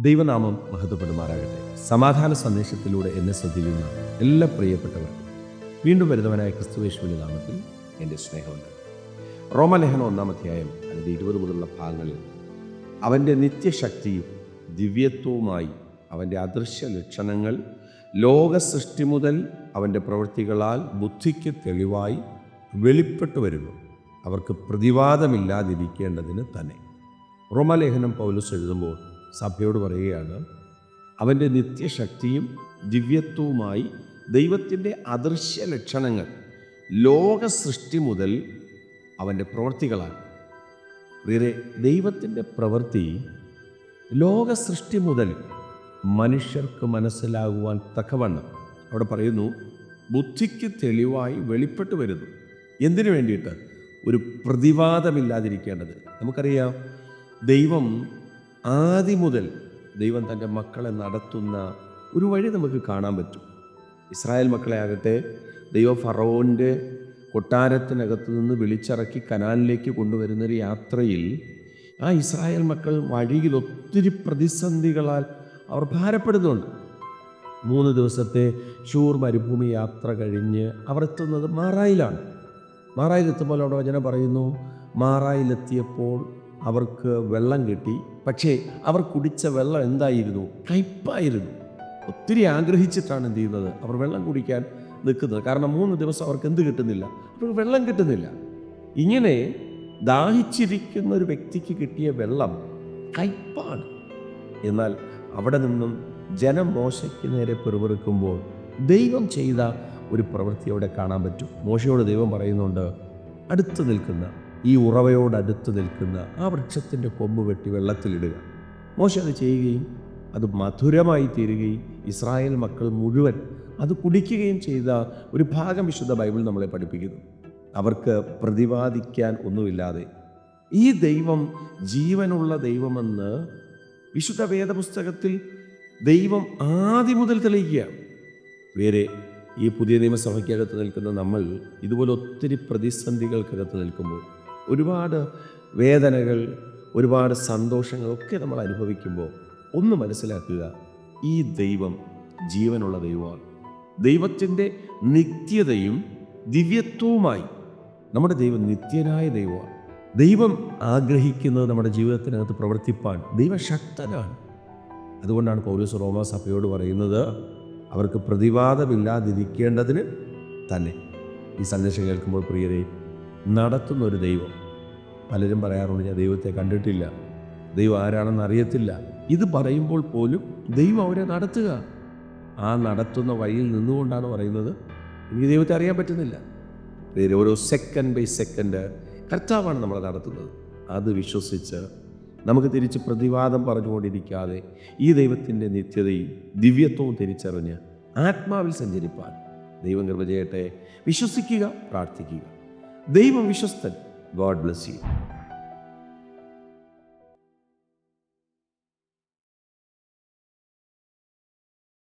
ദൈവനാമം മഹത്വപ്പെടുമാറാകട്ടെ. സമാധാന സന്ദേശത്തിലൂടെ എന്നെ ശ്രദ്ധിക്കുന്ന എല്ലാ പ്രിയപ്പെട്ടവർക്കും വീണ്ടും വരുന്നവനായ ക്രിസ്തുയേശുവിന്റെ നാമത്തിൽ എൻ്റെ സ്നേഹമുണ്ട്. റോമലേഖനം 1-ാം അധ്യായം അതിൻ്റെ 20 മുതലുള്ള ഭാഗങ്ങളിൽ അവൻ്റെ നിത്യശക്തിയും ദിവ്യത്വവുമായി അവൻ്റെ അദൃശ്യ ലക്ഷണങ്ങൾ ലോക സൃഷ്ടി മുതൽ അവൻ്റെ പ്രവൃത്തികളാൽ ബുദ്ധിക്ക് തെളിവായി വെളിപ്പെട്ടു വരുന്നു, അവർക്ക് പ്രതിവാദമില്ലാതിരിക്കേണ്ടതിന് തന്നെ. റോമാലേഖനം പൗലോസ് എഴുതുമ്പോൾ സഭയോട് പറയുകയാണ്, അവൻ്റെ നിത്യശക്തിയും ദിവ്യത്വവുമായി ദൈവത്തിൻ്റെ അദൃശ്യ ലക്ഷണങ്ങൾ ലോക സൃഷ്ടി മുതൽ അവൻ്റെ പ്രവൃത്തികളാൽ. വേറെ ദൈവത്തിൻ്റെ പ്രവൃത്തി ലോക സൃഷ്ടി മുതൽ മനുഷ്യർക്ക് മനസ്സിലാകുവാൻ തക്കവണ്ണം അവിടെ പറയുന്നു, ബുദ്ധിക്ക് തെളിവായി വെളിപ്പെട്ടു വരുന്നു. എന്തിനു വേണ്ടിയിട്ട്? ഒരു പ്രതിവാദമില്ലാതിരിക്കേണ്ടത്. നമുക്കറിയാം, ദൈവം ആദ്യം മുതൽ ദൈവം തൻ്റെ മക്കളെ നടത്തുന്ന ഒരു വഴി നമുക്ക് കാണാൻ പറ്റും. ഇസ്രായേൽ മക്കളെ ആകട്ടെ ദൈവം ഫറവോൻ്റെ കൊട്ടാരത്തിനകത്ത് നിന്ന് വിളിച്ചിറക്കി കനാനിലേക്ക് കൊണ്ടുവരുന്നൊരു യാത്രയിൽ ആ ഇസ്രായേൽ മക്കൾ വഴിയിൽ ഒത്തിരി പ്രതിസന്ധികളാൽ അവർ ഭാരപ്പെടുന്നുണ്ട്. 3 ദിവസത്തെ ഷൂർ മരുഭൂമി യാത്ര കഴിഞ്ഞ് അവർ എത്തുന്നത് മാറായിലാണ്. മാറായിലെത്തുമ്പോൾ അവിടെ വചനം പറയുന്നു, മാറായിലെത്തിയപ്പോൾ അവർക്ക് വെള്ളം കിട്ടി. പക്ഷേ അവർ കുടിച്ച വെള്ളം എന്തായിരുന്നു? കയ്പായിരുന്നു. ഒത്തിരി ആഗ്രഹിച്ചിട്ടാണ് എന്ത് ചെയ്യുന്നത്? അവർ വെള്ളം കുടിക്കാൻ നിൽക്കുന്നത്. കാരണം 3 ദിവസം അവർക്ക് എന്ത് കിട്ടുന്നില്ല? അവർക്ക് വെള്ളം കിട്ടുന്നില്ല. ഇങ്ങനെ ദാഹിച്ചിരിക്കുന്ന ഒരു വ്യക്തിക്ക് കിട്ടിയ വെള്ളം കയ്പാണ്. എന്നാൽ അവിടെ നിന്നും ജനം മോശയ്ക്ക് നേരെ പിറുപിറുക്കുമ്പോൾ ദൈവം ചെയ്ത ഒരു പ്രവൃത്തി അവിടെ കാണാൻ പറ്റും. മോശയോട് ദൈവം പറയുന്നുണ്ട്, അടുത്ത് നിൽക്കുന്ന ഈ ഉറവയോടടുത്ത് നിൽക്കുന്ന ആ വൃക്ഷത്തിൻ്റെ കൊമ്പ് വെട്ടി വെള്ളത്തിലിടുക. മോശ അത് ചെയ്യുകയും അത് മധുരമായി തീരുകയും ഇസ്രായേൽ മക്കൾ മുഴുവൻ അത് കുടിക്കുകയും ചെയ്ത ഒരു ഭാഗം വിശുദ്ധ ബൈബിൾ നമ്മളെ പഠിപ്പിക്കുന്നു. അവർക്ക് പ്രതിവാദിക്കാൻ ഒന്നുമില്ലാതെ ഈ ദൈവം ജീവനുള്ള ദൈവമെന്ന് വിശുദ്ധ വേദപുസ്തകത്തിൽ ദൈവം ആദ്യം മുതൽ തെളിയിക്കുകയാണ്. വേറെ ഈ പുതിയ നിയമസഭയ്ക്കകത്ത് നിൽക്കുന്ന നമ്മൾ ഇതുപോലെ ഒത്തിരി പ്രതിസന്ധികൾക്കകത്ത് നിൽക്കുമ്പോൾ, ഒരുപാട് വേദനകൾ, ഒരുപാട് സന്തോഷങ്ങളൊക്കെ നമ്മൾ അനുഭവിക്കുമ്പോൾ ഒന്ന് മനസ്സിലാക്കുക, ഈ ദൈവം ജീവനുള്ള ദൈവമാണ്. ദൈവത്തിൻ്റെ നിത്യതയും ദിവ്യത്വവുമായി നമ്മുടെ ദൈവം നിത്യനായ ദൈവമാണ്. ദൈവം ആഗ്രഹിക്കുന്നത് നമ്മുടെ ജീവിതത്തിനകത്ത് പ്രവർത്തിപ്പാൻ ദൈവശക്തനാണ്. അതുകൊണ്ടാണ് പൗലോസ് റോമാ സഭയോട് പറയുന്നത്, അവർക്ക് പ്രതിവാദമില്ലാതിരിക്കേണ്ടതിന് തന്നെ. ഈ സന്ദേശം കേൾക്കുമ്പോൾ പ്രിയരെ, നടത്തുന്നൊരു ദൈവം. പലരും പറയാറുണ്ട്, ഞാൻ ദൈവത്തെ കണ്ടിട്ടില്ല, ദൈവം ആരാണെന്ന് അറിയത്തില്ല. ഇത് പറയുമ്പോൾ പോലും ദൈവം അവരെ നടത്തുക. ആ നടത്തുന്ന വഴിയിൽ നിന്നുകൊണ്ടാണ് പറയുന്നത്, എനിക്ക് ദൈവത്തെ അറിയാൻ പറ്റുന്നില്ല. ഓരോ സെക്കൻഡ് ബൈ സെക്കൻഡ് കർത്താവാണ് നമ്മളെ നടത്തുന്നത്. അത് വിശ്വസിച്ച് നമുക്ക് തിരിച്ച് പ്രതിവാദം പറഞ്ഞുകൊണ്ടിരിക്കാതെ ഈ ദൈവത്തിൻ്റെ നിത്യതയും ദിവ്യത്വവും തിരിച്ചറിഞ്ഞ് ആത്മാവിൽ സഞ്ചരിപ്പാൻ ദൈവം കൃപ ചെയ്യട്ടെ. വിശ്വസിക്കുക, പ്രാർത്ഥിക്കുക. ദൈവം വിശ്വസ്തൻ. God bless U.